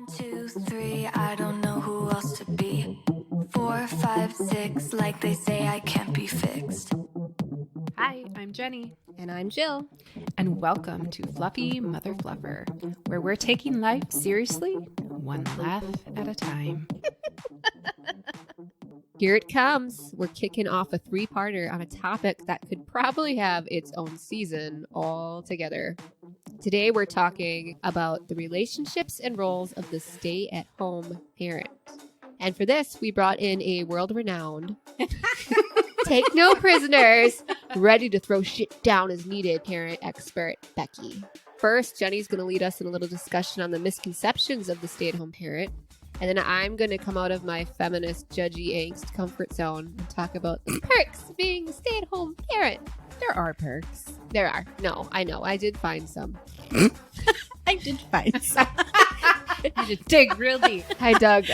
1, 2, 3, I don't know who else to be. 4, 5, 6, like they say I can't be fixed. Hi, I'm Jenny. And I'm Jill. And welcome to Fluffy Mother Fluffer, where we're taking life seriously, one laugh at a time. Here it comes. We're kicking off a 3-parter on a topic that could probably have its own season altogether. Today we're talking about the relationships and roles of the stay-at-home parent. And for this, we brought in a world-renowned, take no prisoners, ready to throw shit down as needed parent expert, Becky. First, Jenny's going to lead us in a little discussion on the misconceptions of the stay-at-home parent. And then I'm going to come out of my feminist, judgy angst comfort zone and talk about the perks of being a stay-at-home parent. There are perks. There are. No, I know. I did find some. I did find some. You just dig real deep. I dug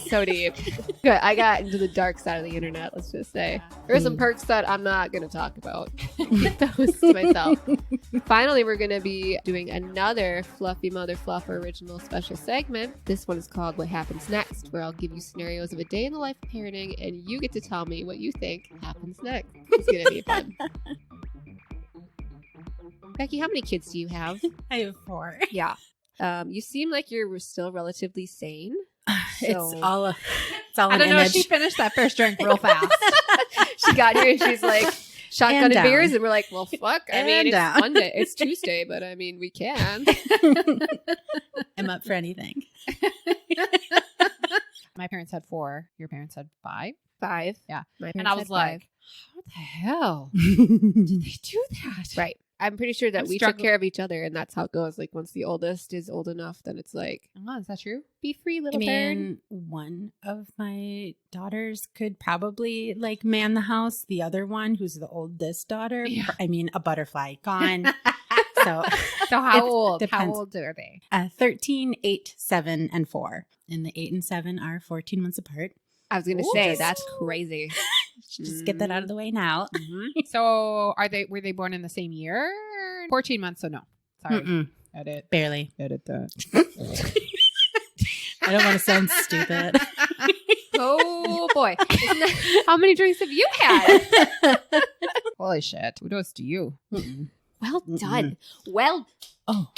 so deep. Good. I got into the dark side of the internet, let's just say. There are some perks that I'm not going to talk about. Keep those to myself. Finally, we're going to be doing another Fluffy Mother Fluffer original special segment. This one is called What Happens Next, where I'll give you scenarios of a day in the life of parenting, and you get to tell me what you think happens next. It's going to be fun. Becky, how many kids do you have? I have 4. Yeah. You seem like you're still relatively sane. It's all I an don't know. image. She finished that first drink real fast. She got here and she's like, shotgun and down. beers, and we're like, well, fuck. I And mean, it's down. Monday. It's Tuesday, but I mean, we can. I'm up for anything. My parents had 4. Your parents had 5. 5. Yeah. My And parents I was had like, 5. how the hell did they do that? Right. I'm pretty sure that I'm we took care of each other, and that's how it goes. Like, once the oldest is old enough, then it's like, Oh, is that true? be free, I little bird. mean, one of my daughters could probably like man the house. The other one, who's the oldest daughter, Yeah. I mean, a butterfly gone. So So how It old? How depends. old are they? 13, 8, 7, and 4. And the 8 and 7 are 14 months apart. I was going to Ooh. say, that's crazy. Just get that out of the way now. So were they born in the same year? 14 months, so no. Sorry. Mm-mm. Edit Barely. that. I don't want to sound stupid. Oh, boy. How many drinks have you had? Holy shit. Kudos to you. Well done. Well, Oh.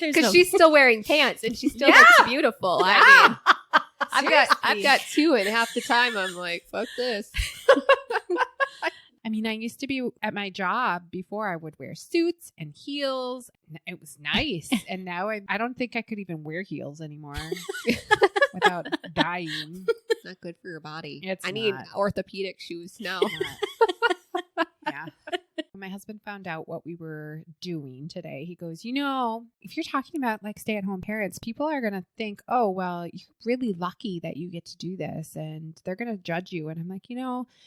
There's because no- she's still wearing pants, and she still looks beautiful. I mean, I've got 2, and half the time I'm like, fuck this. I mean, I used to be at my job before I would wear suits and heels. It was nice. And now I don't think I could even wear heels anymore without dying. It's not good for your body. It's I need not. orthopedic shoes now. Yeah. When my husband found out what we were doing today, he goes, if you're talking about like stay-at-home parents, people are going to think, oh, well, you're really lucky that you get to do this, and they're going to judge you. And I'm like,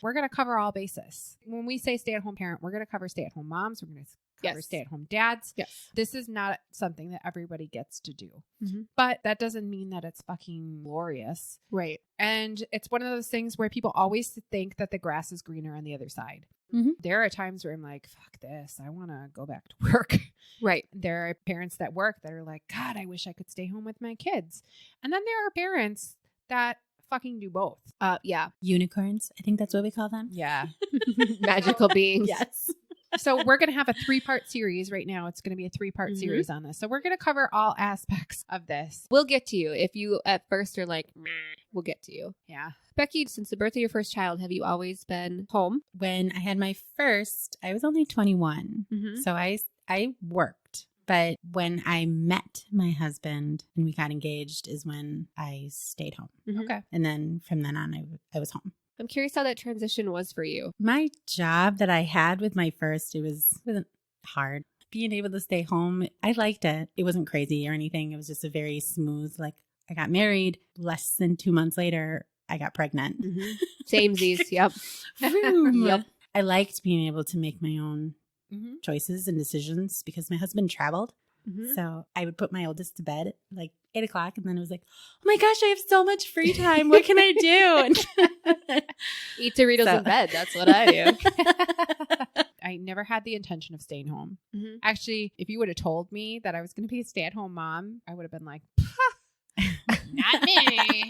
we're going to cover all bases. When we say stay-at-home parent, we're going to cover stay-at-home moms. We're going to cover Yes. stay-at-home dads. Yes. This is not something that everybody gets to do. Mhm. But that doesn't mean that it's fucking glorious. Right. And it's one of those things where people always think that the grass is greener on the other side. Mhm. There are times where I'm like, fuck this. I want to go back to work. Right. There are parents that work that are like, God, I wish I could stay home with my kids. And then there are parents that fucking do both. Yeah. Unicorns. I think that's what we call them. Yeah. Magical beings. Yes. So we're going to have a 3-part series right now. It's going to be a 3-part Mhm. series on this. So we're going to cover all aspects of this. We'll get to you. If you at first are like, meh, we'll get to you. Yeah. Becky, since the birth of your first child, have you always been home? When I had my first, I was only 21. Mm-hmm. So I worked. But when I met my husband and we got engaged is when I stayed home. Mhm. Okay. And then from then on, I was home. I'm curious how that transition was for you. My job that I had with my first, it wasn't hard. Being able to stay home, I liked it. It wasn't crazy or anything. It was just a very smooth, like I got married. Less than 2 months later, I got pregnant. Mm-hmm. Samesies. Yep. Vroom. Yep. I liked being able to make my own Mm-hmm. choices and decisions because my husband traveled. Mhm. So I would put my oldest to bed at like 8 o'clock, and then it was like, oh my gosh, I have so much free time. What can I do? Eat Doritos So- in bed. That's what I do. I I never had the intention of staying home. Mhm. Actually, if you would have told me that I was going to be a stay-at-home mom, I would have been like, not me.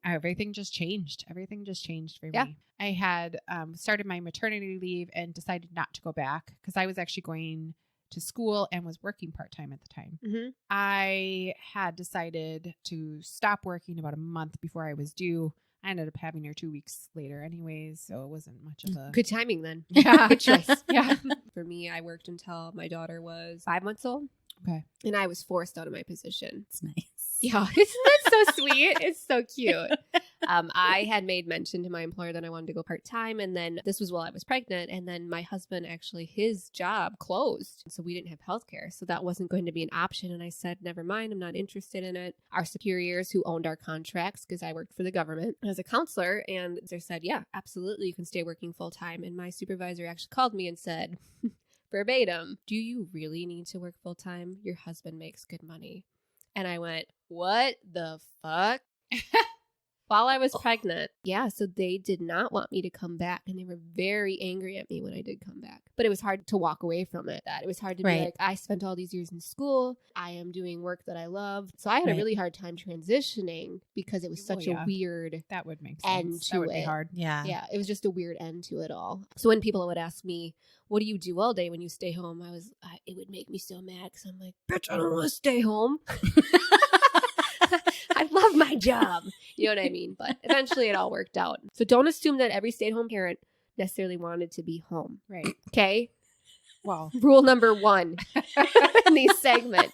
Everything just changed. Everything just changed for me. I had started my maternity leave and decided not to go back because I was actually going to school and was working part-time at the time. Mhm. I had decided to stop working about a month before I was due. I ended up having her 2 weeks later anyways, so it wasn't much of a... Good timing then. Yeah. Good choice. Yeah. For me, I worked until my daughter was 5 months old. Okay. And I was forced out of my position. It's nice. Yeah, isn't that so sweet? It's so cute. I had made mention to my employer that I wanted to go part-time, and then this was while I was pregnant, and then my husband actually, his job closed, so we didn't have healthcare, so that wasn't going to be an option, and I said, never mind, I'm not interested in it. Our superiors who owned our contracts, because I worked for the government as a counselor, and they said, yeah, absolutely, you can stay working full-time, and my supervisor actually called me and said, verbatim, do you really need to work full-time? Your husband makes good money. And I went, what the fuck? While I was pregnant. Yeah, so they did not want me to come back. And they were very angry at me when I did come back. But it was hard to walk away from it. It was hard to be like, I spent all these years in school. I am doing work that I love. So I had a really hard time transitioning because it was such a weird that would make sense. end to that would it. Be hard. Yeah. Yeah, it was just a weird end to it all. So when people would ask me, what do you do all day when you stay home? It would make me so mad because I'm like, bitch, I don't want to stay home. I love my job. You know what I mean? But eventually it all worked out. So don't assume that every stay-at-home parent necessarily wanted to be home. Right. Okay? Well, Rule number 1 in these segments.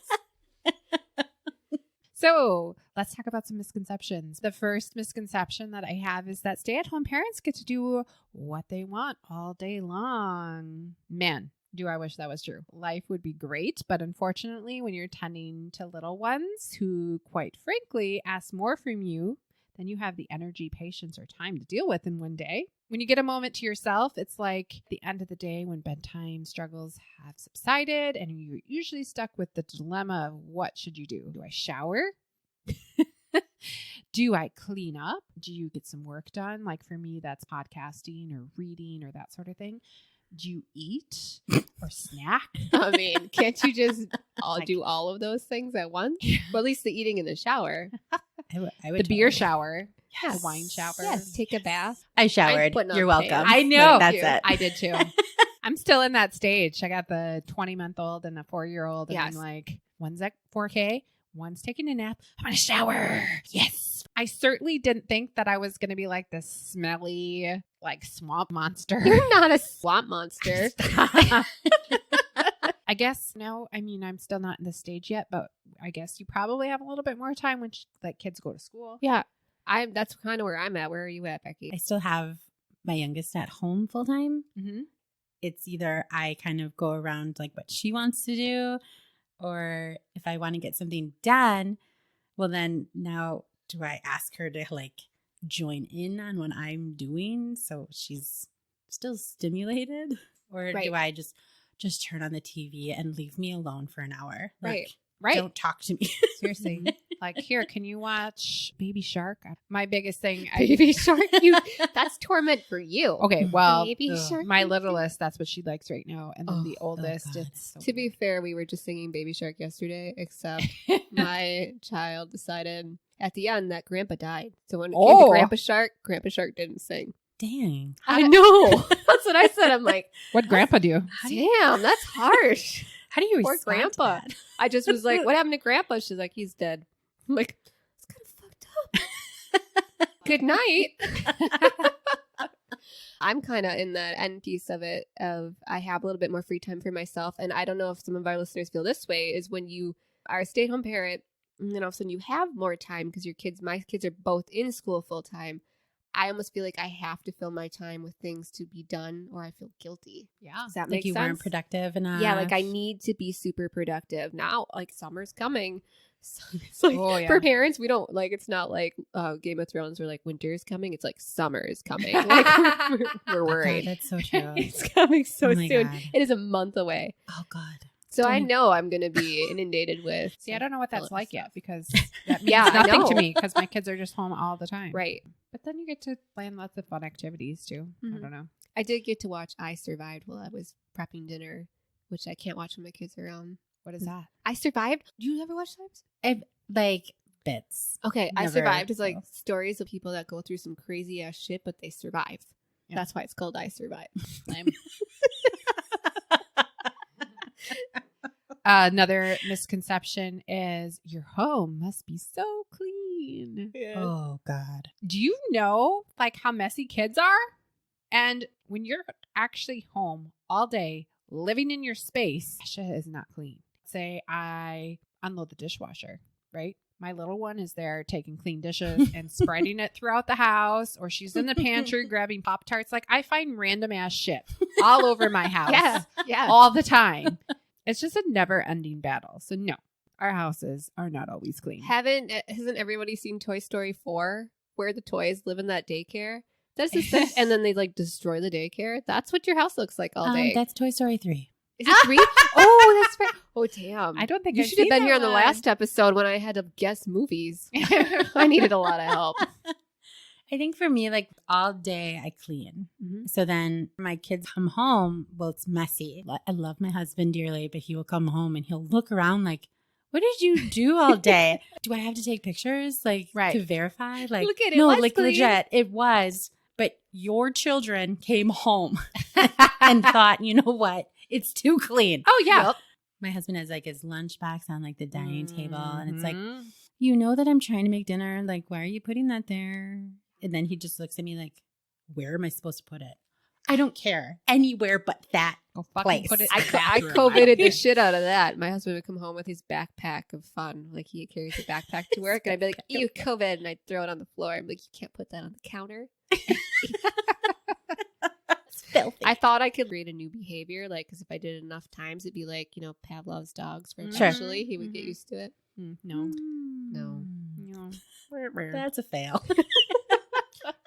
so let's talk about some misconceptions. The first misconception that I have is that stay-at-home parents get to do what they want all day long. Man, do I wish that was true. Life would be great, but unfortunately, when you're tending to little ones who, quite frankly, ask more from you than you have the energy, patience, or time to deal with in one day, when you get a moment to yourself, it's like the end of the day when bedtime struggles have subsided and you're usually stuck with the dilemma of what should you do? Do I shower? Do I clean up? Do you get some work done? Like for me, that's podcasting or reading or that sort of thing. Do you eat or snack? I mean, can't you just do all of those things at once? Well, at least the eating in the shower. I would The beer totally. shower. Yes. The wine shower. Yes, take a bath. I showered. putting on You're pants. welcome. I know. Like, that's it. I did too. I'm still in that stage. I got the 20-month-old and the 4-year-old. And Yes. I'm like, one's at 4K, one's taking a nap. I'm going to shower. Yes. I certainly didn't think that I was going to be like this smelly, like swamp monster. You're not a swamp monster. I guess no. I mean, I'm still not in this stage yet, but I guess you probably have a little bit more time when like kids go to school. Yeah. That's kind of where I'm at. Where are you at, Becky? I still have my youngest at home full time. Mm-hmm. It's either I kind of go around like what she wants to do, or if I want to get something done, well, then now do I ask her to like join in on what I'm doing so she's still stimulated, or Right. do I just turn on the TV and leave me alone for an hour? Like, Right. Don't talk to me. Seriously. Like, here, can you watch Baby Shark? My biggest thing. Baby Shark, that's torment for you. Okay, well, Baby ugh. Shark. my littlest, that's what she likes right now. And then Oh, the oldest, God. it's so To be fair, we were just singing Baby Shark yesterday, except my child decided at the end that Grandpa died. So when it came to Grandpa Shark didn't sing. Dang. I know. That's what I said. I'm like, What'd Grandpa do? damn, that's harsh. How do you Poor respond to Grandpa. that? I just was like, what happened to Grandpa? She's like, he's dead. I'm like, it's kind of fucked up. Good night. I'm kind of in that end piece of it of I have a little bit more free time for myself. And I don't know if some of our listeners feel this way is when you are a stay-at-home parent and then all of a sudden you have more time because my kids are both in school full time. I almost feel like I have to fill my time with things to be done or I feel guilty. Yeah. Does that Like make you sense? weren't productive enough. Yeah, like I need to be super productive. Now, like summer's coming. So it's like Oh, yeah. for parents, we don't like it's not like Game of Thrones where like winter's coming. It's like summer is coming. Like we're God, worried. that's so true. It's coming so Oh my soon. God. It is a month away. Oh God. So I Don't- know I'm gonna be inundated with See, I don't know what that's Philip like stuff. yet because that means Yeah, I nothing to know. me because my kids are just home all the time. Right. But then you get to plan lots of fun activities too. I Mhm. don't know. I did get to watch I Survived while I was prepping dinner, which I can't watch when my kids are around. What is that? I Survived? Do you ever watch that? Like bits. Okay, I Never, Survived is like so. stories of people that go through some crazy ass shit, but they survive. Yeah. That's why it's called I Survived. Another misconception is your home must be so clean. Oh God. Do you know like how messy kids are? And when you're actually home all day, living in your space, shit is not clean. Say I unload the dishwasher, right? My little one is there taking clean dishes and spreading it throughout the house, or she's in the pantry grabbing Pop-Tarts. Like I find random ass shit all over my house Yeah. all the time. It's just a never ending battle. So no, our houses are not always clean. Hasn't everybody seen Toy Story 4 where the toys live in that daycare? That's the thing. And then they like destroy the daycare. That's what your house looks like all day. That's Toy Story 3. Is it 3? Oh, that's right. Oh, damn. I don't think You I've should have seen been that here on the one. last episode when I had to guess movies. I needed a lot of help. I think for me, like all day I clean. Mhm. So then my kids come home. Well, it's messy. I love my husband dearly, but he will come home and he'll look around like, what did you do all day? Do I have to take pictures like Right. to verify? Like, Look at it, no, was like clean. legit, it was. But your children came home and thought, you know what? It's too clean. Oh yeah. Yep. My husband has like his lunchbox on like the dining table, and it's like, Mhm. you know that I'm trying to make dinner. Like, why are you putting that there? And then he just looks at me like, where am I supposed to put it? I don't care. Anywhere but that. Go fucking place. put it in I the bathroom. COVIDed the shit out of that. My husband would come home with his backpack of fun. Like he carries a backpack to work. And I'd be like, ew, COVID. And I'd throw it on the floor. I'm like, you can't put that on the counter. It's filthy. I thought I could create a new behavior. Like, because if I did it enough times, it'd be like, Pavlov's dogs. Sure. Eventually, he would get Mhm. used to it. No. No. No. That's a fail.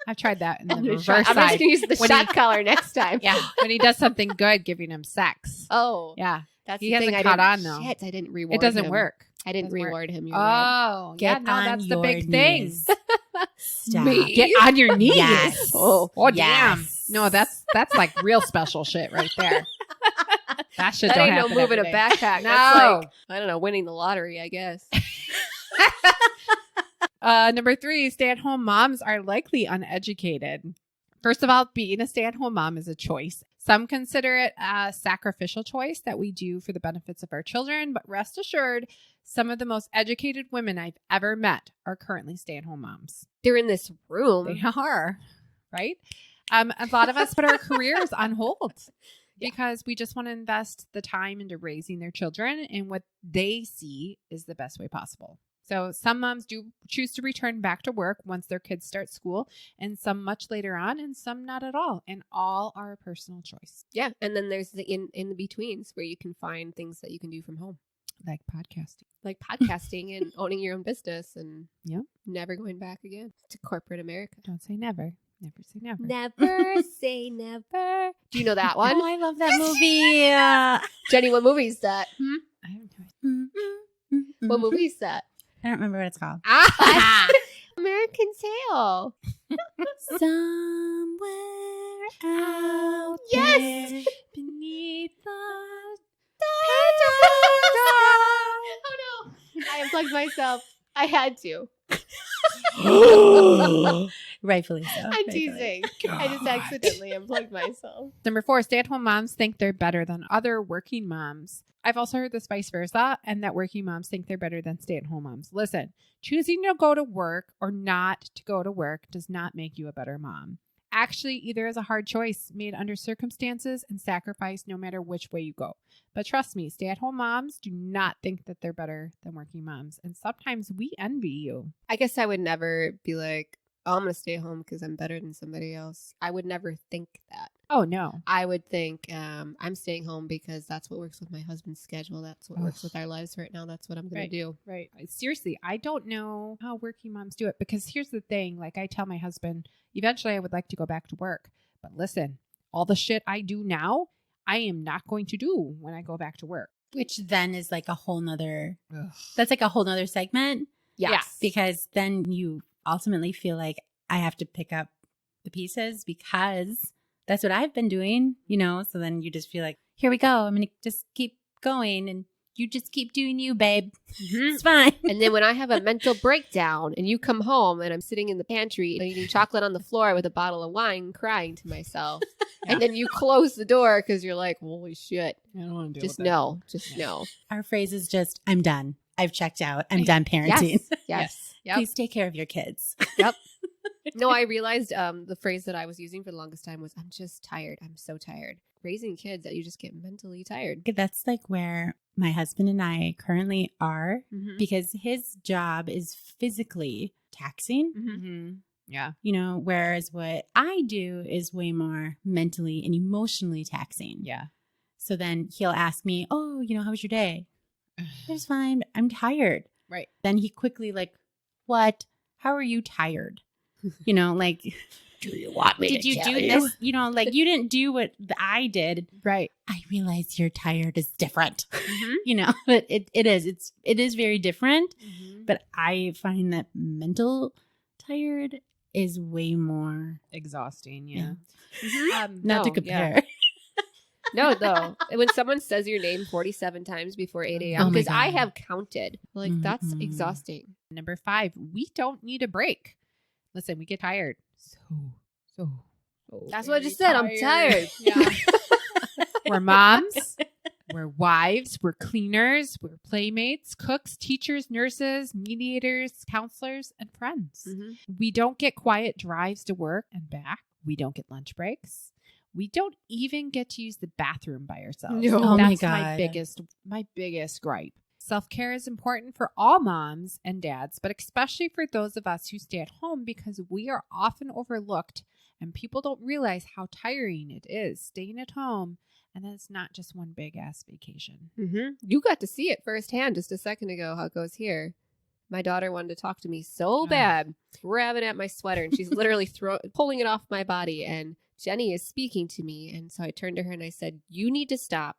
I've tried that in the I'm reverse just side. going to use the When shot collar next time. Yeah. When he does something good, giving him sex. Oh, Yeah. that's He the thing. hasn't I caught didn't- on, though. Shit, I didn't reward It doesn't him. work. I didn't Doesn't work. reward him. You're right. Oh, yeah. Get No, on that's the your big thing. knees. Stop. Me? Get on your knees. Yes. Oh, damn. Yes. No, that's like real special shit right there. That shit That don't ain't no happen moving a every day. backpack. No. That's like, I don't know, winning the lottery, I guess. Number 3, stay-at-home moms are likely uneducated. First of all, being a stay-at-home mom is a choice. Some consider it a sacrificial choice that we do for the benefits of our children, but rest assured, some of the most educated women I've ever met are currently stay-at-home moms. They're in this room. They are, right? A lot of us put our careers on hold because we just want to invest the time into raising their children in what they see is the best way possible. So some moms do choose to return back to work once their kids start school, and some much later on, and some not at all. And all are a personal choice, Yeah. And then there's the in the betweens where you can find things that you can do from home. like podcasting. Like podcasting and owning your own business and Yep. never going back again to corporate America. Don't say never. Never say never. Never say never. Do you know that one? Oh, I love that movie. Jenny, what movie is that? I don't know. What movie is that? I don't remember what it's called. American Tail. Somewhere out Yes! there Beneath the Oh no! I unplugged myself. I had to. Rightfully so. I'm rightfully. teasing. I just accidentally unplugged myself. Number 4, stay-at-home moms think they're better than other working moms. I've also heard this vice versa, and that working moms think they're better than stay-at-home moms. Listen, choosing to go to work or not to go to work does not make you a better mom. Actually, either is a hard choice made under circumstances and sacrifice no matter which way you go. But trust me, stay-at-home moms do not think that they're better than working moms, and sometimes we envy you. I guess I would never be like, oh, I'm going to stay home because I'm better than somebody else. I would never think that. Oh, no. I would think I'm staying home because that's what works with my husband's schedule. That's what works with our lives right now. That's what I'm going Right. to do. Right. Seriously, I don't know how working moms do it because here's the thing. Like I tell my husband, eventually I would like to go back to work. But listen, all the shit I do now, I am not going to do when I go back to work. Which then is like a whole nother, that's like a whole nother segment. Yes. Because then you ultimately feel like I have to pick up the pieces because that's what I've been doing, you know? So then you just feel like, here we go. I'm going to just keep going and you just keep doing you, babe. It's fine. And then when I have a mental breakdown and you come home and I'm sitting in the pantry eating chocolate on the floor with a bottle of wine, crying to myself. And then you close the door because you're like, holy shit. I don't want to Just know. Just know. Our phrase is just, I'm done. I've checked out. I'm done parenting. Yes. Yep. Please take care of your kids. Yep. No, I realized the phrase that I was using for the longest time was, I'm just tired. I'm so tired. Raising kids that you just get mentally tired. That's like where my husband and I currently are because his job is physically taxing. Mm-hmm. Yeah. You know, whereas what I do is way more mentally and emotionally taxing. Yeah. So then he'll ask me, oh, you know, how was your day? It was fine. I'm tired. Right. Then he quickly like, what? How are you tired? You know, like, Do you want me did you do this? You know, like you didn't do what I did. Right. I realize you're tired is different. You know, but it is very different. But I find that mental tired is way more Exhausting. Yeah. not to compare. No, though. When someone says your name 47 times before 8 a.m., Oh my because I God. have counted. Like, that's exhausting. Number 5, we don't need a break. Listen, we get tired. So. That's what I just said. I'm tired. Yeah. We're moms. We're wives. We're cleaners. We're playmates, cooks, teachers, nurses, mediators, counselors, and friends. We don't get quiet drives to work and back. We don't get lunch breaks. We don't even get to use the bathroom by ourselves. No. Oh my That's God. my biggest gripe. Self-care is important for all moms and dads, but especially for those of us who stay at home because we are often overlooked and people don't realize how tiring it is staying at home. And then it's not just one big ass vacation. You got to see it firsthand just a second ago how it goes here. My daughter wanted to talk to me so bad, grabbing at my sweater, and she's literally pulling it off my body. And Jenny is speaking to me. And so I turned to her and I said, you need to stop.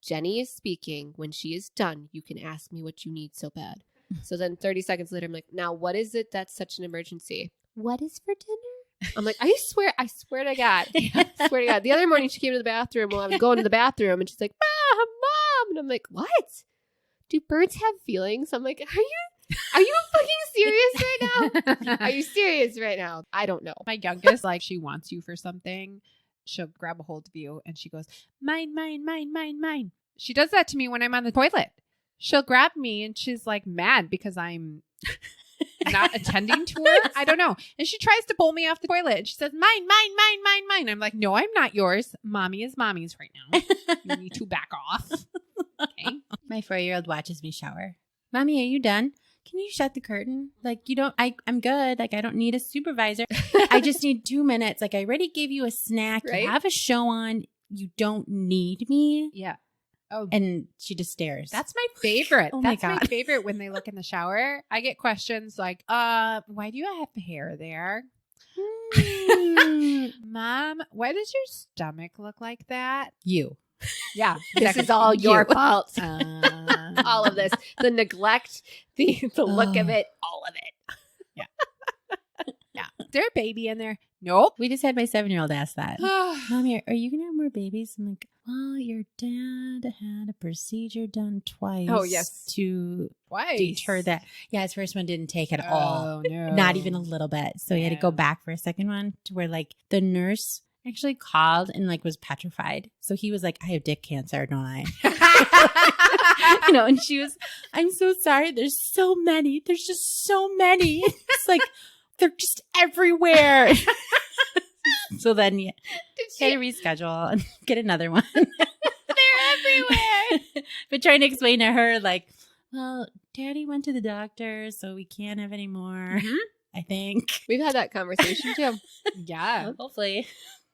Jenny is speaking. When she is done, you can ask me what you need so bad. So then 30 seconds later, I'm like, now what is it that's such an emergency? What is for dinner? I'm like, I swear to God. I swear to God. The other morning she came to the bathroom while I was going to the bathroom and she's like, Mom. And I'm like, what? Do birds have feelings? I'm like, are you fucking serious right now? Are you serious right now? I don't know. My youngest, like, she wants you for something. She'll grab a hold of you and she goes, mine, mine, mine, mine, mine. She does that to me when I'm on the toilet. She'll grab me and she's like mad because I'm not attending to her. I don't know. And she tries to pull me off the toilet and she says, mine, mine, mine, mine, mine. I'm like, no, I'm not yours. Mommy is mommy's right now. You need to back off. Okay. My 4-year-old watches me shower. Mommy, are you done? Can you shut the curtain? Like, I'm good. Like, I don't need a supervisor. I just need 2 minutes. Like, I already gave you a snack. Right? You have a show on. You don't need me. Yeah. Oh, And she just stares. that's my favorite. Oh my That's my God. favorite when they look in the shower. I get questions like, why do you have hair there? Mom, why does your stomach look like that? you. Yeah. This is all your fault. Uh, All of this. The neglect, the look of it, all of it. yeah. Is there a baby in there? Nope. We just had my 7-year-old ask that. Oh, Mommy, are you going to have more babies? I'm like, well, your dad had a procedure done twice. Oh, yes. To twice. deter that. Yeah, his first one didn't take at all. Oh, no. Not even a little bit. So he had to go Yeah. back for a second one to where like the nurse actually called and like was petrified. So he was like, I have dick cancer, don't I? You know, and she was, I'm so sorry. There's so many. There's just so many. It's like, they're just everywhere. So then yeah, had to reschedule and get another one. They're everywhere. But trying to explain to her like, well, Daddy went to the doctor, so we can't have any more. I think. We've had that conversation too. Yeah. Hopefully.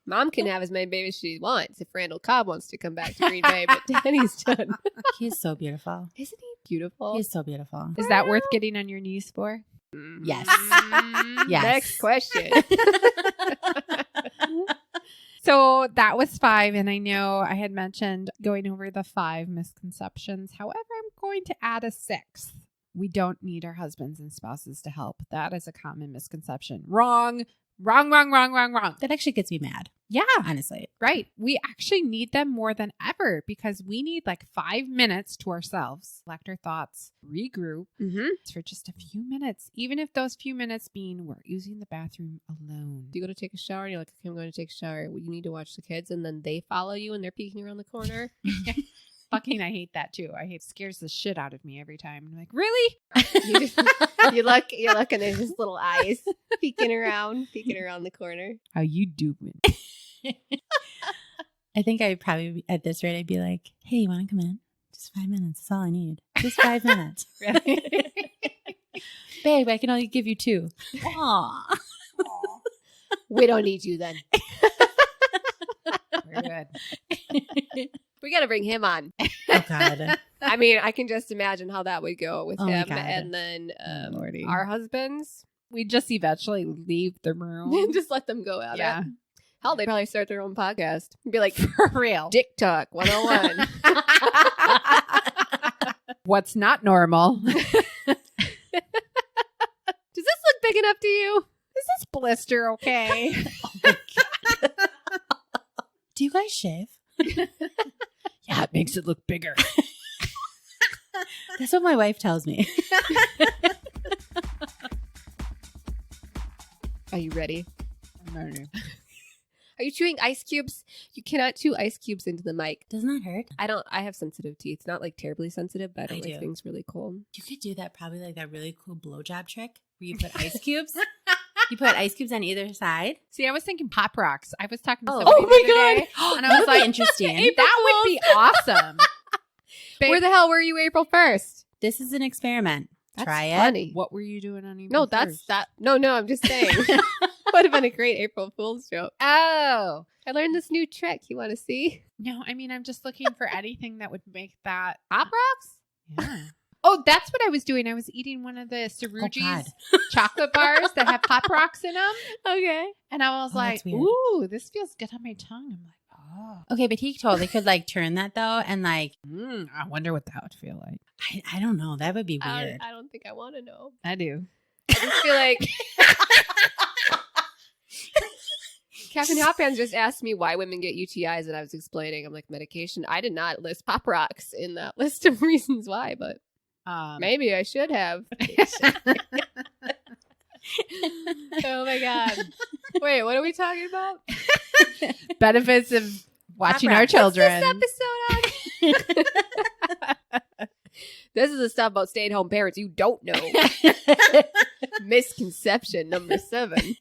Mom can have as many babies as she wants if Randall Cobb wants to come back to Green Bay, but Danny's done. He's so beautiful. Isn't he beautiful? He's so beautiful. Is that worth getting on your knees for? Yes. Mm, Yes. Next question. So that was 5. And I know I had mentioned going over the 5 misconceptions. However, I'm going to add a 6th. We don't need our husbands and spouses to help. That is a common misconception. Wrong. Wrong, wrong, wrong, wrong, wrong. That actually gets me mad. Yeah. honestly. Right. We actually need them more than ever because we need like 5 minutes to ourselves, collect our thoughts, regroup for just a few minutes. Even if those few minutes mean we're using the bathroom alone. You go to take a shower and you're like, okay, I'm going to take a shower. Well, you need to watch the kids, and then they follow you and they're peeking around the corner. Fucking, I hate that too. Scares the shit out of me every time. I'm like, really? You look and there's just little eyes peeking around the corner. How you doing? I think I'd probably, at this rate, I'd be like, hey, you want to come in? Just 5 minutes. That's all I need. Just 5 minutes. Really? Babe, I can only give you 2. Aw. We don't need you then. We're good. We got to bring him on. Oh, God. I mean, I can just imagine how that would go with Oh, my him. God. And then Lordy. our husbands, We just eventually leave the room. just let them go at Yeah. it. Hell, they probably start their own podcast. Be like, For real. Dick Talk 101. What's not normal? Does this look big enough to you? Is this blister okay? Do you guys shave? Yeah, it makes it look bigger. That's what my wife tells me. Are you ready? I'm ready. Are you chewing ice cubes? You cannot chew ice cubes into the mic. Doesn't that hurt? I have sensitive teeth. Not like terribly sensitive, but I don't I like do. things really cold. You could do that, probably like that really cool blowjob trick where you put ice cubes. You put ice cubes on either side. See, I was thinking Pop Rocks. I was talking to Oh. somebody Oh my the other day, God. and I was That would be like, interesting. that would be awesome. Babe, Where the hell were you April 1st? This is an experiment. That's Try it. funny. what were you doing on April No, that's 1st? that. No, I'm just saying. Would have been a great April Fool's joke. Oh. I learned this new trick. You want to see? No, I mean, I'm just looking for anything that would make that. Pop Rocks? Yeah. Oh, that's what I was doing. I was eating one of the Cerrugi's God. chocolate bars that have Pop Rocks in them. Okay. And I was Oh, like, that's weird. ooh, this feels good on my tongue. I'm like, oh. Okay, but he totally could like turn that though, and like I wonder what that would feel like. I don't know. That would be weird. I don't think I want to know. I do. I just feel like Captain Hotpants just asked me why women get UTIs, and I was explaining. I'm like, medication. I did not list Pop Rocks in that list of reasons why, but maybe I should have. Oh my God. Wait, what are we talking about? Benefits of watching Pop our Rocks. children. What's this episode on? This is the stuff about stay-at-home parents you don't know. Misconception number 7.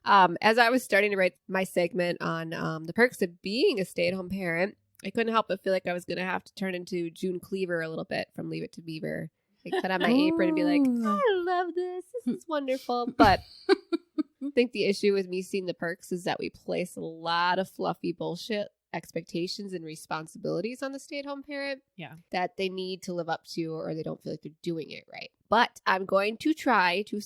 As I was starting to write my segment on the perks of being a stay-at-home parent, I couldn't help but feel like I was going to have to turn into June Cleaver a little bit from Leave It to Beaver. Like, put on my apron and be like, I love this. This is wonderful. But I think the issue with me seeing the perks is that we place a lot of fluffy bullshit expectations and responsibilities on the stay-at-home parent that they need to live up to, or they don't feel like they're doing it right. But I'm going to try to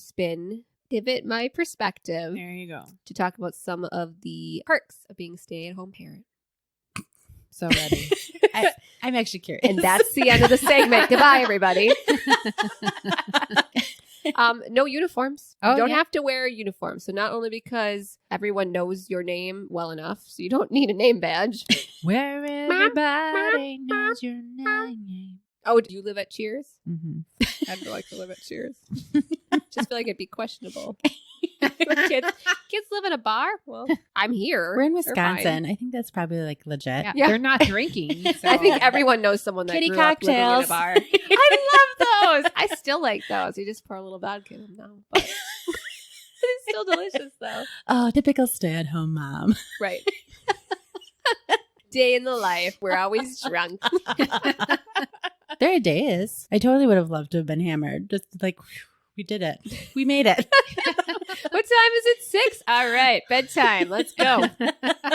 pivot my perspective There you go. to talk about some of the perks of being a stay-at-home parent. So ready. I'm actually curious. And that's the end of the segment. Goodbye, everybody. No uniforms. Oh, You don't yeah. have to wear a uniform. So not only because everyone knows your name well enough, so you don't need a name badge. Where everybody knows your name. Oh, do you live at Cheers? Mm-hmm. I'd like to live at Cheers. Just feel like it'd be questionable. kids live in a bar? Well, I'm here. We're in They're fine. Wisconsin. I think that's probably like legit. Yeah, Yeah. they're not drinking. So. I think everyone knows someone that Kitty grew up living in a cocktails. bar. I love those. I still like those. You just pour a little vodka in them now. But it's still delicious, though. Oh, typical stay-at-home mom. Right. Day in the life. We're always drunk. There are days. I totally would have loved to have been hammered. Just like, whew, we did it. We made it. What time is it? 6? All right. Bedtime. Let's go.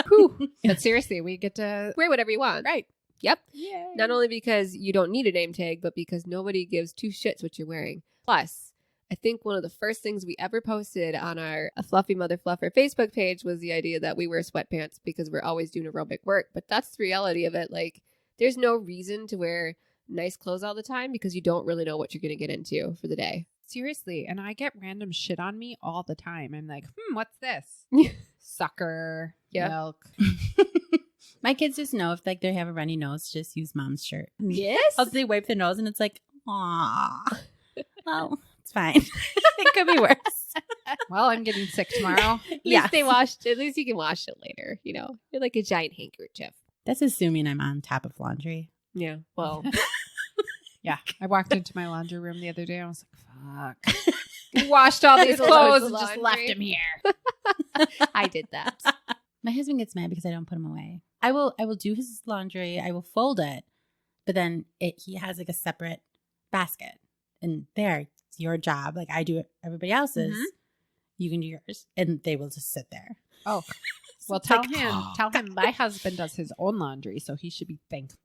Whew. But seriously, we get to Wear whatever you want. right. Yep. Yeah. Not only because you don't need a name tag, but because nobody gives two shits what you're wearing. Plus, I think one of the first things we ever posted on our A Fluffy Mother Fluffer Facebook page was the idea that we wear sweatpants because we're always doing aerobic work. But that's the reality of it. Like, there's no reason to wear nice clothes all the time because you don't really know what you're going to get into for the day. Seriously. And I get random shit on me all the time. I'm like, what's this? Sucker. Yeah. Milk. My kids just know if like they have a runny nose, just use mom's shirt. Yes. Also, they wipe their nose and it's like, aw. Well, it's fine. It could be worse. Well, I'm getting sick tomorrow. At least they washed. At least you can wash it later. You know, you're like a giant handkerchief. That's assuming I'm on top of laundry. Yeah. Well, Yeah. I walked into my laundry room the other day. I was like, fuck. We washed all these There's a load clothes of and just laundry. left them here. I did that. My husband gets mad because I don't put him away. I will do his laundry. I will fold it, but then he has like a separate basket, and there, it's your job. Like I do it, everybody else's. Mhm. You can do yours, and they will just sit there. Oh, well, It's tell like, him my husband does his own laundry, so he should be thankful.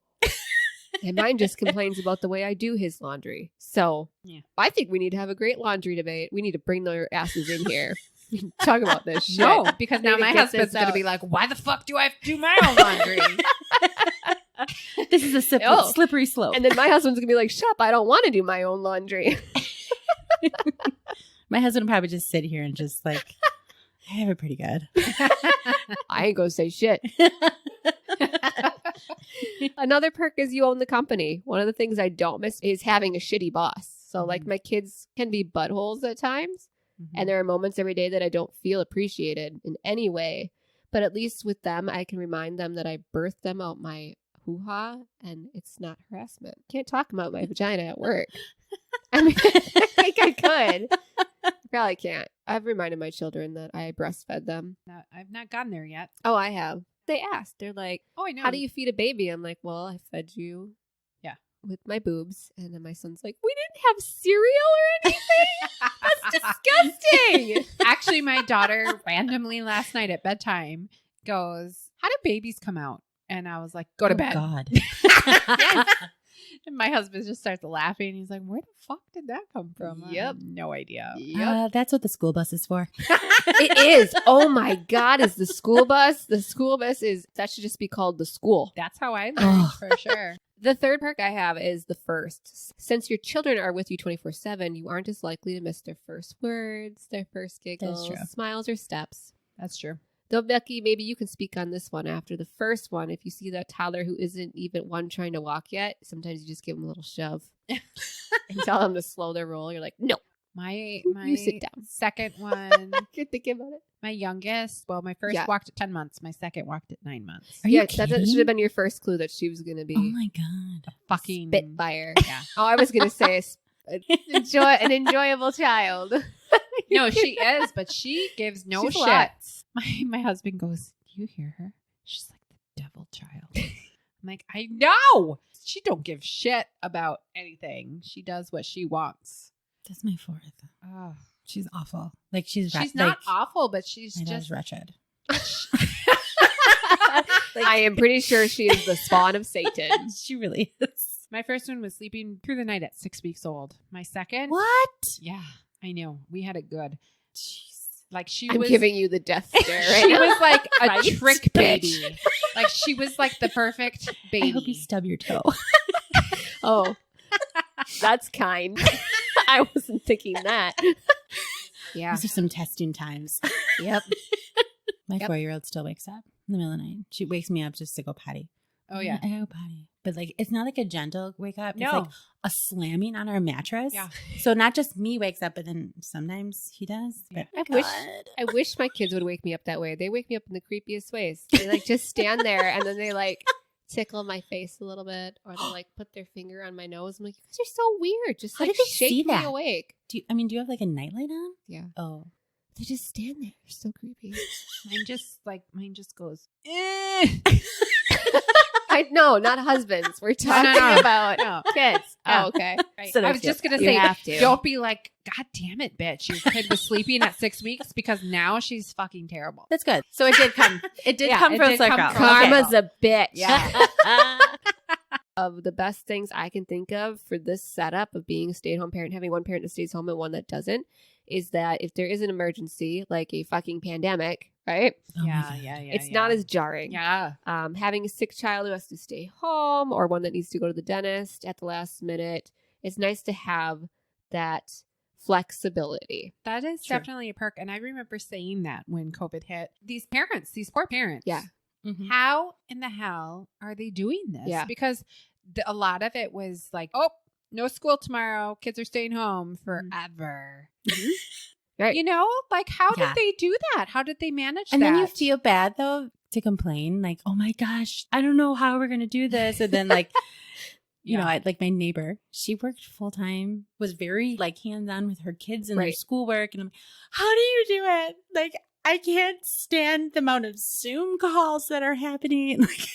And mine just complains about the way I do his laundry. So Yeah. I think we need to have a great laundry debate. We need to bring their asses in here. Talk about this shit. No, because now Maybe my get husband's this going to out. be like, why the fuck do I have to do my own laundry? This is a Oh. slippery slope. And then my husband's going to be like, shut up, I don't want to do my own laundry. My husband will probably just sit here and just like, I have it pretty good. I ain't going to say shit. Another perk is you own the company. One of the things I don't miss is having a shitty boss. So like my kids can be buttholes at times. And there are moments every day that I don't feel appreciated in any way. But at least with them, I can remind them that I birthed them out my hoo-ha and it's not harassment. Can't talk about my vagina at work. I mean, I think I could. Probably can't. I've reminded my children that I breastfed them. I've not gotten there yet. Oh, I have. They asked. They're like, Oh, I know. how do you feed a baby? I'm like, well, I fed you with my boobs. And then my son's like, we didn't have cereal or anything? That's disgusting. Actually, my daughter randomly last night at bedtime goes, how do babies come out? And I was like, go to bed. God. And my husband just starts laughing. He's like, where the fuck did that come from? I Yep. have no idea. That's what the school bus is for. It is. Oh my God. Is the school bus? The school bus is, that should just be called the school. That's how I learned Oh. for sure. The third perk I have is the first. Since your children are with you 24/7, you aren't as likely to miss their first words, their first giggles, true. smiles, or steps. That's true. Though, Becky, maybe you can speak on this one after the first one. If you see that toddler who isn't even one trying to walk yet, sometimes you just give them a little shove and tell them to slow their roll. You're like, no, My you sit down. second one, You're thinking about it. my youngest, well, my first Yeah. walked at 10 months. My second walked at 9 months. Are you That should kidding? have been your first clue that she was going to be Oh my God. Fucking Spitfire. Yeah. Oh, I was going to say an enjoyable child. No, she is, but she gives no She's a lot. shits. My husband goes, do you hear her? She's like the devil child. I'm like, I know. She don't give shit about anything. She does what she wants. That's my fourth. Oh. She's awful. Like she's She's not awful, but she's My dad's just wretched. I am pretty sure she is the spawn of Satan. She really is. my first one was sleeping through the night at 6 weeks old. My second, What? yeah, I know. We had it good. Jeez. Like she I'm was giving you the death stare right she now. was like a Right? trick baby. Like she was like the perfect baby. I hope you stub your toe. Oh, that's kind. I wasn't thinking that. Yeah. Those are some testing times. Yep. My Yep. 4-year-old still wakes up in the middle of the night. She wakes me up just to go potty. Oh yeah. I go potty. But like, it's not like a gentle wake up. No. It's like a slamming on our mattress. Yeah. So not just me wakes up, but then sometimes he does. But I wish my kids would wake me up that way. They wake me up in the creepiest ways. They like just stand there and then they like tickle my face a little bit, or they like put their finger on my nose. I'm like, you guys are so weird. Just How like do they shake see me that? awake. do you have like a nightlight on? Yeah. Oh. They just stand there. They're so creepy. Mine just goes. I no, not husbands. We're talking no. about No. kids. Yeah. Oh, okay. Right. So I there's was just gonna You say, have to. don't be like, God damn it, bitch! Your kid was sleeping at 6 weeks because now she's fucking terrible. That's good. So it did come. It did Yeah, come it full did come circle. full Okay. Karma's a bitch. Yeah. Of the best things I can think of for this setup of being a stay-at-home parent, having one parent that stays home and one that doesn't, is that if there is an emergency, like a fucking pandemic, right? Oh my God. It's not as jarring. Yeah. Having a sick child who has to stay home or one that needs to go to the dentist at the last minute, it's nice to have that flexibility. That is True. definitely a perk. And I remember saying that when COVID hit. These parents, these poor parents. Yeah. Mhm. How in the hell are they doing this? Yeah. Because a lot of it was like, oh, no school tomorrow. Kids are staying home forever. Right. You know, like how Yeah. did they do that? How did they manage And that? then you feel bad though to complain, like, oh my gosh, I don't know how we're gonna do this. And then like, you know, like my neighbor, she worked full time, was very like hands on with her kids and their Right. schoolwork, and I'm like, how do you do it? Like, I can't stand the amount of Zoom calls that are happening. Like,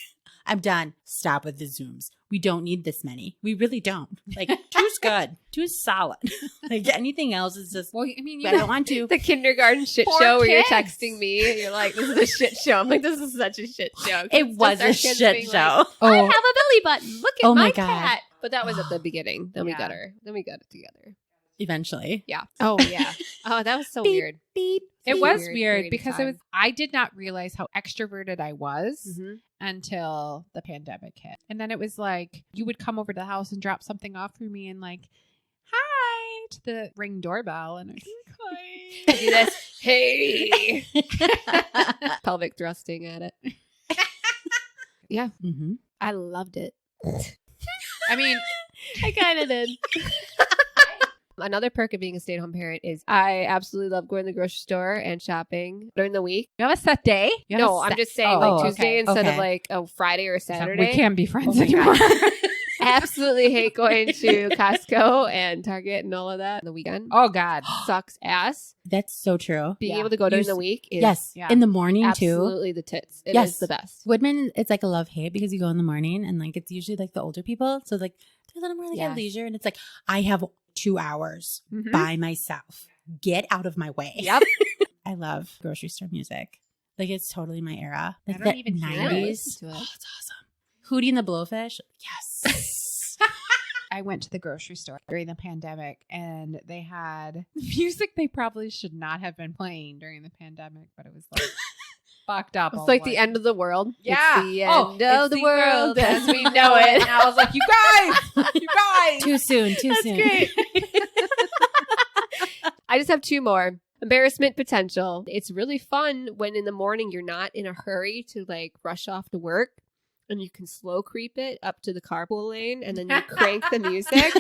I'm done. Stop with the Zooms. We don't need this many. We really don't. Like, two's good. Two's solid. Like, anything else is just, well, I mean, I don't want to. The kindergarten shit Poor show where you're kids. texting me and you're like, this is a shit show. I'm like, this is such a shit show. It was a shit show. I have a belly button. Look at Oh my my God. cat. But that was at the beginning. Then we Yeah. got her. Then we got it together. Eventually. Yeah. Oh yeah. Oh, that was so Beep, weird. Beep. it Beep. was Weird weird period of because it was, time. I did not realize how extroverted I was Mhm. until the pandemic hit. And then it was like, you would come over to the house and drop something off for me and like, hi, to the Ring doorbell. And I was like, hi. Do this. Hey. Pelvic thrusting at it. Yeah. Mm-hmm. I loved it. I mean, I kind of did. Another perk of being a stay-at-home parent is I absolutely love going to the grocery store and shopping during the week. you have a set day? You have No, a I'm set- just saying Oh, like okay. Tuesday instead of Okay. like a Friday or Saturday. We can't be friends Oh my anymore. Absolutely hate going to Costco and Target and all of that on the weekend. Oh, God. Sucks ass. That's so true. Being Yeah. able to go during You the s- week is Yes. yeah. In the morning too. absolutely the tits. It is Yes. the best. Woodman, it's like a love hate because you go in the morning and like it's usually like the older people. So like they're a little more like Yes. at leisure. And it's like, I have 2 hours Mhm. by myself. Get out of my way. Yep. I love grocery store music. Like it's totally my era. I Like don't the even hear it. 90s. Listen to Oh, it. it's awesome. Hootie and the Blowfish. Yes. I went to the grocery store during the pandemic and they had music they probably should not have been playing during the pandemic, but it was like fucked up. It's all like way. the end of the world. Yeah. It's the Oh, end it's of the world as we know And it. I was like, you guys. Too soon. Too That's soon. great. I just have 2 more. Embarrassment potential. It's really fun when in the morning you're not in a hurry to like rush off to work and you can slow creep it up to the carpool lane and then you crank the music.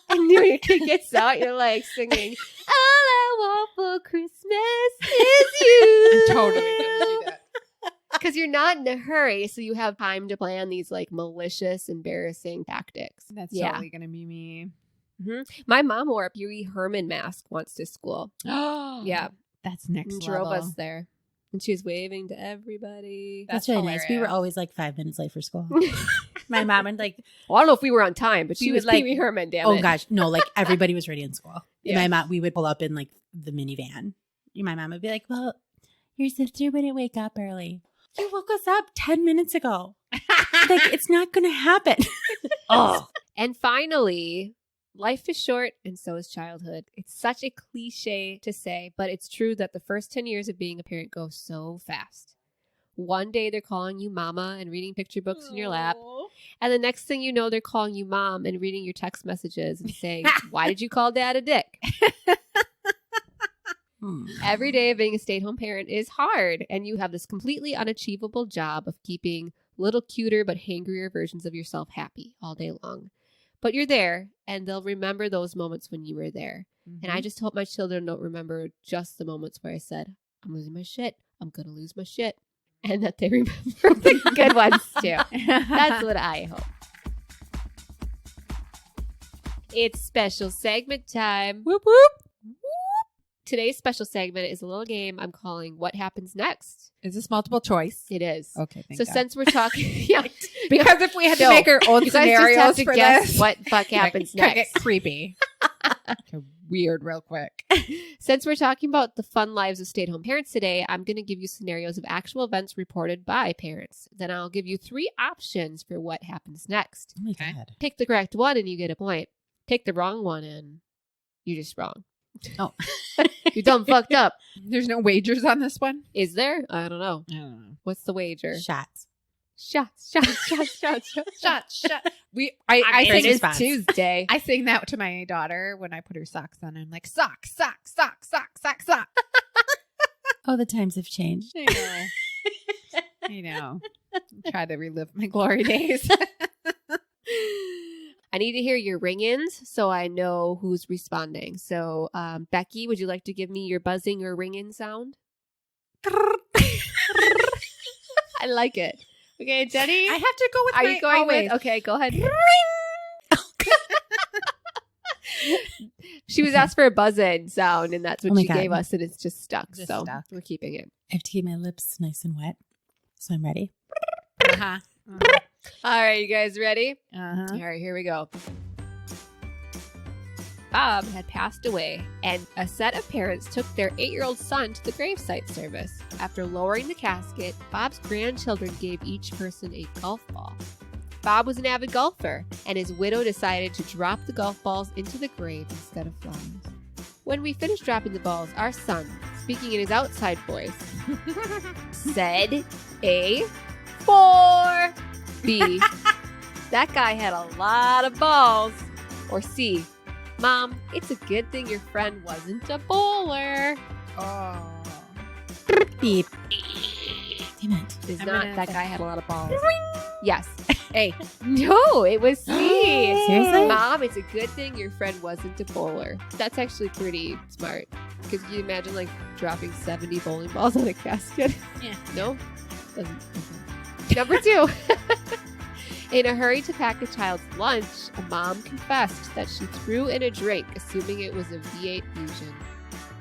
And when your kid gets out, you're like singing, all I want for Christmas is you. I'm totally gonna do that. Because you're not in a hurry, so you have time to plan these like malicious, embarrassing tactics. That's Yeah. totally gonna be me. My mom wore a Pee Wee Herman mask once to school. Oh, Yeah. that's next And level. drove us there. And she was waving to everybody. That's That's really nice. We were hilarious. always like 5 minutes late for school. My mom would like, Well, I don't know if we were on time, but she We was would, like- Pee Wee Herman, damn oh it. gosh, no, like everybody was ready in school. Yeah. My mom, we would pull up in like the minivan. My mom would be like, well, your sister wouldn't wake up early. You woke us up 10 minutes ago. Like, it's not going to happen. Oh. And finally, life is short and so is childhood. It's such a cliche to say, but it's true that the first 10 years of being a parent go so fast. One day they're calling you mama and reading picture books in your lap. And the next thing you know, they're calling you mom and reading your text messages and saying, why did you call dad a dick? Every day of being a stay-at-home parent is hard, and you have this completely unachievable job of keeping little cuter but hangrier versions of yourself happy all day long. But you're there, and they'll remember those moments when you were there. And I just hope my children don't remember just the moments where I said, I'm losing my shit, I'm going to lose my shit, and that they remember the good ones too. That's what I hope. It's special segment time. Whoop whoop. Today's special segment is a little game I'm calling What Happens Next? Is this multiple choice? It is. Okay, thank So God. since we're talking, yeah, because if we had to No. make our own you guys scenarios just have to for guess this, what fuck happens could get next. creepy. Okay, weird, real quick. Since we're talking about the fun lives of stay-at-home parents today, I'm going to give you scenarios of actual events reported by parents. Then I'll give you 3 options for what happens next. Oh my Okay. God. Pick the correct one and you get a point. Pick the wrong one and you're just wrong. Oh. You done fucked up. There's no wagers on this one. Is there? I don't know. I don't know. What's the wager? Shots. Shots. Shut. I sing think it's spots. Tuesday. I sing that to my daughter when I put her socks on. I'm like, sock. Oh, the times have changed. I know. Try to relive my glory days. I need to hear your ring-ins so I know who's responding. So, Becky, would you like to give me your buzzing or ring-in sound? I like it. Okay, Jenny? I have to go with Are my... you going always. with? Okay, go ahead. She was asked for a buzz-in sound, and that's what Oh my she God. gave us, and it's just stuck. Just so stuck. we're keeping it. I have to keep my lips nice and wet. So I'm ready. Uh-huh. All right, you guys ready? Uh-huh. All right, here we go. Bob had passed away, and a set of parents took their 8-year-old son to the gravesite service. After lowering the casket, Bob's grandchildren gave each person a golf ball. Bob was an avid golfer, and his widow decided to drop the golf balls into the grave instead of flowers. When we finished dropping the balls, our son, speaking in his outside voice, said a 4. B, that guy had a lot of balls. Or C, Mom, it's a good thing your friend wasn't a bowler. Oh. Beep. Damn it. Is I'm not gonna that say- guy had a lot of balls. Yes. Hey. No, it was C. Seriously? Mom, it's a good thing your friend wasn't a bowler. That's actually pretty smart. Because you imagine like dropping 70 bowling balls on a casket. Yeah. No? Doesn't. Number 2. In a hurry to pack a child's lunch, a mom confessed that she threw in a drink, assuming it was a V8 Fusion.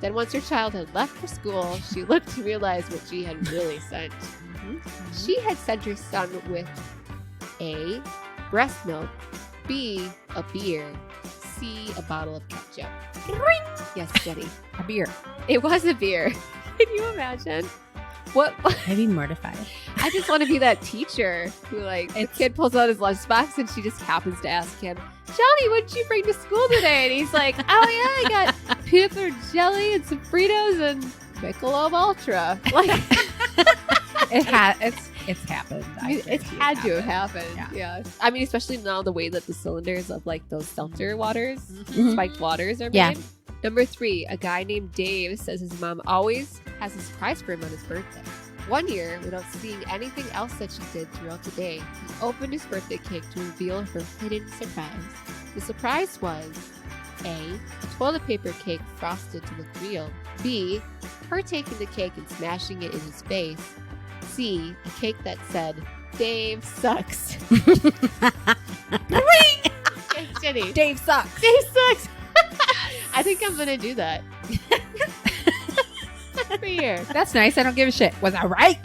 Then once her child had left for school, she looked to realize what she had really sent. She had sent her son with A, breast milk, B, a beer, C, a bottle of ketchup. Yes, Jenny. A beer. It was a beer. Can you imagine? What? I'd be mortified. I just want to be that teacher who, like, the kid pulls out his lunchbox and she just happens to ask him, Johnny, what did you bring to school today? And he's like, oh, yeah, I got peanut butter jelly and some Fritos and Michelob Ultra. Like, It's happened. I it's guarantee had to it have happened. happened. Yeah. I mean, especially now the way that the cylinders of, like, those seltzer waters, Mhm. spiked waters are Yeah. made. Number 3, a guy named Dave says his mom always has a surprise for him on his birthday. One year, without seeing anything else that she did throughout the day, he opened his birthday cake to reveal her hidden surprise. The surprise was A, a toilet paper cake frosted to look real. B, her taking the cake and smashing it in his face. C, a cake that said, Dave sucks. Yes, Jenny. Dave sucks. Dave sucks. I think I'm going to do that. Every year. That's nice. I don't give a shit. Was I right?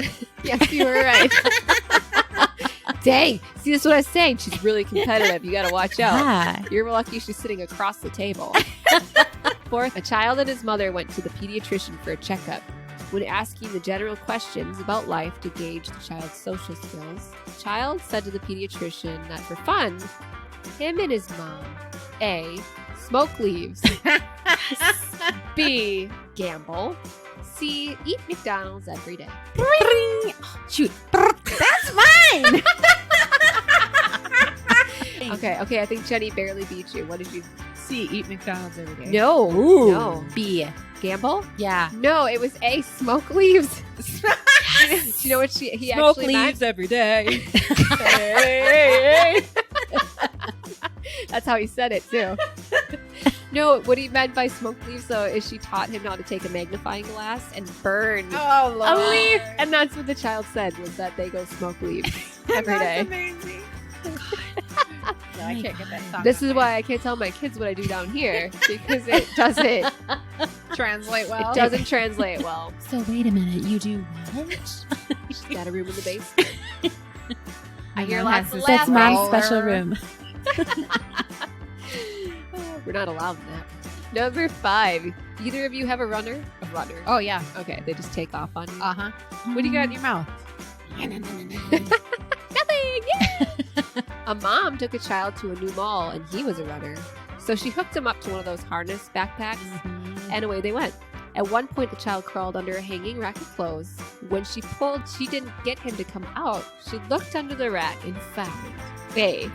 Yes, you were right. Dang. See, this is what I was saying. She's really competitive. You got to watch out. Ah, You're lucky she's sitting across the table. 4th, a child and his mother went to the pediatrician for a checkup. When asking the general questions about life to gauge the child's social skills, the child said to the pediatrician that for fun, him and his mom, A, smoke leaves, B, gamble, C, eat McDonald's every day. shoot. That's mine. Okay, I think Jenny barely beat you. What did you? C, eat McDonald's every day. No. Ooh. No. B. Gamble? Yeah. No, it was A, smoke leaves. Do you know what he Smoke actually leaves meant? every day. Hey. That's how he said it too. No, what he meant by smoke leaves though is she taught him how to take a magnifying glass and burn Oh, Lord. a leaf, and that's what the child said was that they go smoke leaves every day. That's amazing. No, I can't get that song. This is why I can't tell my kids what I do down here because it doesn't translate well. it doesn't translate well. So wait a minute. You do what? She's got a room in the basement. I hear Mom lots has of this- That's laughing. mom's special room. We're not allowed in that. Number 5. Either of you have a runner? A runner. Oh, yeah. Okay, they just take off on you. Uh-huh. What do you got in your mouth? Nothing. Yeah. A mom took a child to a new mall and he was a runner. So she hooked him up to one of those harness backpacks and away they went. At one point, the child crawled under a hanging rack of clothes. When she pulled, she didn't get him to come out. She looked under the rack and found A.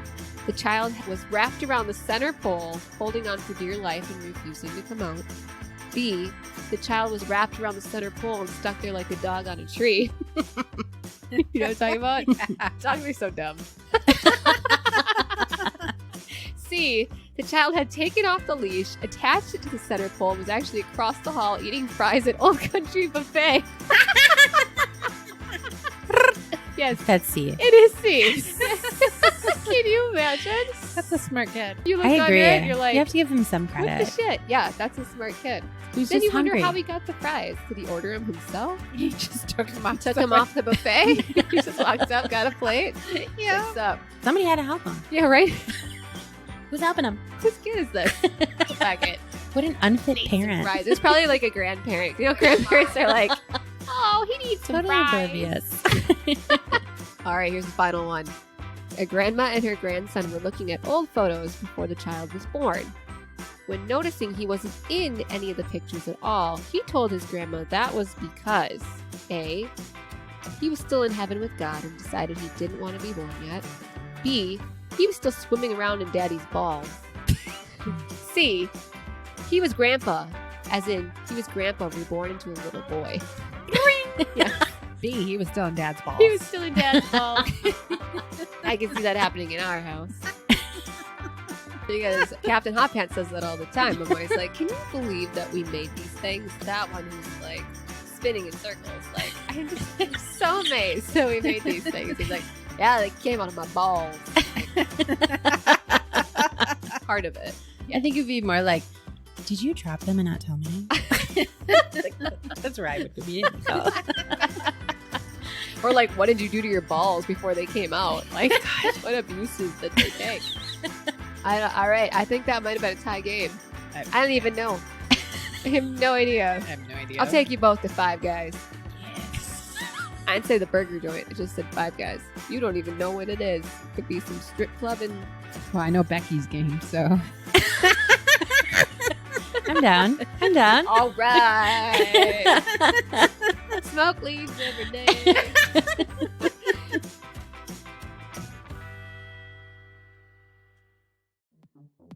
The child was wrapped around the center pole, holding on for dear life and refusing to come out. B. The child was wrapped around the center pole and stuck there like a dog on a tree. You know what I'm talking about? Talking to me so dumb. C. The child had taken off the leash, attached it to the center pole, and was actually across the hall eating fries at Old Country Buffet. Yes. That's C. It is C. Can you imagine? That's a smart kid. You look I under agree. it and you're like, you have to give him some what the credit. shit? Yeah, that's a smart kid. Who's Then just you wonder hungry. how he got the fries. Did he order them himself? He just took him off. Took him off the buffet? He just walked up, got a plate? Yeah. What's up? Somebody had to help him. Yeah, right? Who's helping him? Whose kid is this? Packet. What an unfit parent. Fries. There's probably like a grandparent. You know, grandparents are like, oh, he needs some Totally fries. oblivious. All right, here's the final one. A grandma and her grandson were looking at old photos before the child was born. When noticing he wasn't in any of the pictures at all, he told his grandma that was because A. He was still in heaven with God and decided he didn't want to be born yet. B. He was still swimming around in daddy's balls. C. He was grandpa, as in he was grandpa reborn into a little boy. Yeah. B, he was still in dad's balls. He was still in dad's balls. I can see that happening in our house. Because Captain Hot Pants says that all the time. I'm always like, can you believe that we made these things? That one who's like spinning in circles. Like, I'm just so amazed that we made these things. He's like, yeah, they came out of my balls. Part of it. I think it'd be more like, did you drop them and not tell me? That's where I would be. Or like, what did you do to your balls before they came out? Like, what abuses did they take? All right, I think that might have been a tie game. I don't even know. I have no idea. I have no idea. I'll take you both to Five Guys. I'd say the burger joint. It just said Five Guys. You don't even know what it is. Could be some strip club and... Well, I know Becky's game, so. I'm down. I'm down. All right. Smoke leaves every day.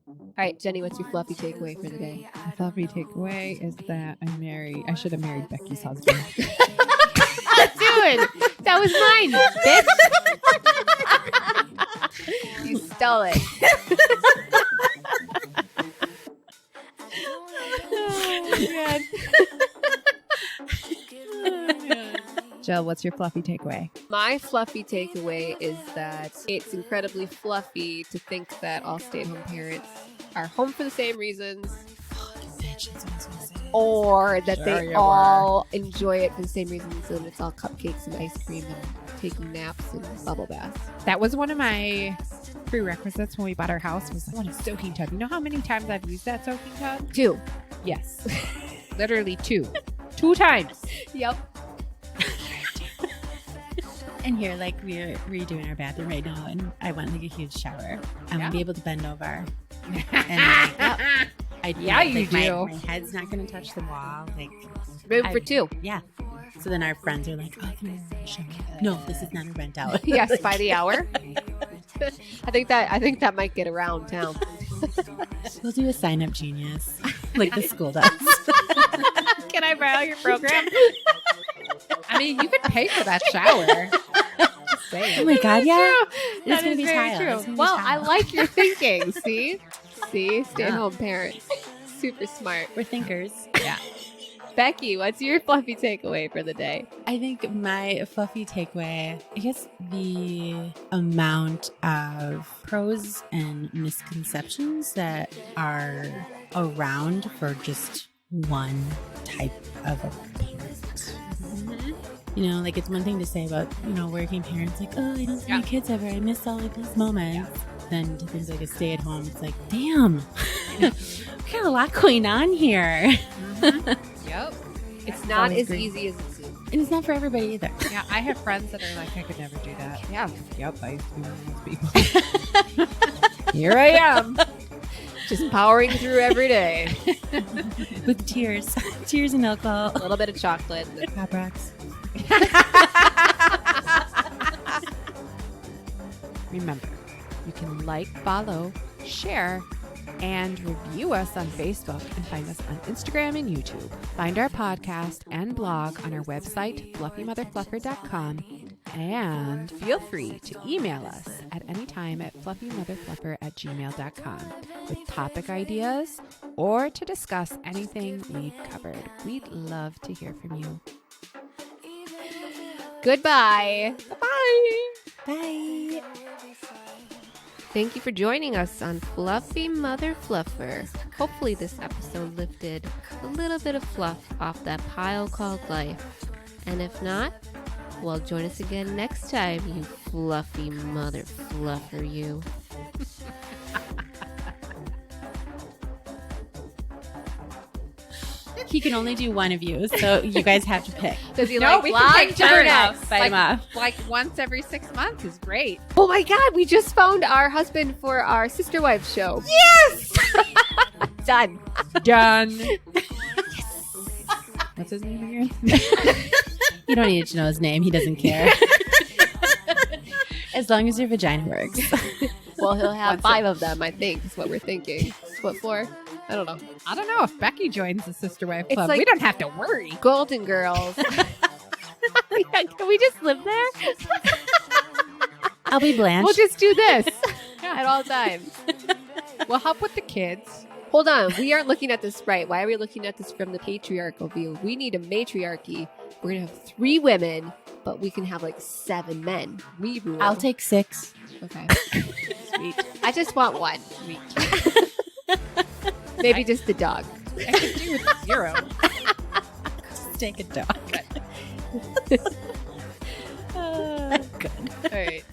All right, Jenny, what's your fluffy takeaway for the day? The fluffy takeaway is that I should have married Becky's husband. Dude, that was mine, bitch. You stole it. Jill, what's your fluffy takeaway? My fluffy takeaway is that it's incredibly fluffy to think that all stay-at-home parents are home for the same reasons, or that Sure they you all enjoy it for the same reasons, and it's all cupcakes and ice cream and taking naps and bubble baths. That was one of my prerequisites when we bought our house. Was I want a soaking tub. You know how many times I've used that soaking tub? 2. Yes, literally 2 times. Yep. And here, like, we're redoing our bathroom right now, and I want like a huge shower. I want to be able to bend over. And like, You my, do. My head's not going to touch the wall. Like, Room for 2. yeah. So then our friends are like, "Oh, can I show me?" No, this is not a rent out. Yes, by the hour. I think that might get around town. We'll do a sign up genius, like the school does. Can I borrow your program? I mean, you could pay for that shower. Just saying. Oh my god, yeah. That It's gonna is be very tile. true. It's gonna be Well, tile. I like your thinking. See, stay-at-home parents, super smart. We're thinkers. Yeah. Becky, what's your fluffy takeaway for the day? I think my fluffy takeaway, I guess the amount of pros and misconceptions that are around for just one type of a parent. You know, like, it's one thing to say about, you know, working parents, like, oh, I don't see my kids ever. I miss all of these moments. Then to things like a stay at home, it's like, damn, we got a lot going on here. Yep. It's not always as great. easy as it seems. And it's not for everybody either. Yeah, I have friends that are like, I could never do that. Yeah. Yep, I used to be one of those people. Here I am. Just powering through every day. With tears. Tears and alcohol. A little bit of chocolate. Pop rocks. Remember, you can like, follow, share, and review us on Facebook and find us on Instagram and YouTube. Find our podcast and blog on our website, fluffymotherfluffer.com, and feel free to email us at any time at fluffymotherfluffer@gmail.com with topic ideas or to discuss anything we've covered. We'd love to hear from you. Goodbye. Bye. Bye. Thank you for joining us on Fluffy Mother Fluffer. Hopefully this episode lifted a little bit of fluff off that pile called life. And if not, well, join us again next time, you fluffy mother fluffer, you. He can only do one of you, so you guys have to pick. Does he No, like we long can take turns. turnips? Fight him off. Like once every 6 months is great. Oh my God, we just found our husband for our sister wife show. Yes! Done. Done. What's his name again? You don't need to know his name. He doesn't care. As long as your vagina works. Well, he'll have Once 5 of them, I think, is what we're thinking. What for? I don't know. I don't know if Becky joins the Sister Wife It's Club. like- we don't have to worry. Golden Girls. Can we just live there? I'll be Blanche. We'll just do this at all times. We'll help with the kids. Hold on. We aren't looking at this right. Why are we looking at this from the patriarchal view? We need a matriarchy. We're going to have 3 women, but we can have like 7 men. We rule. I'll take 6. Okay. Sweet. I just want 1. Sweet. Maybe just the dog. I could do with 0. Just take a dog. All Good. right.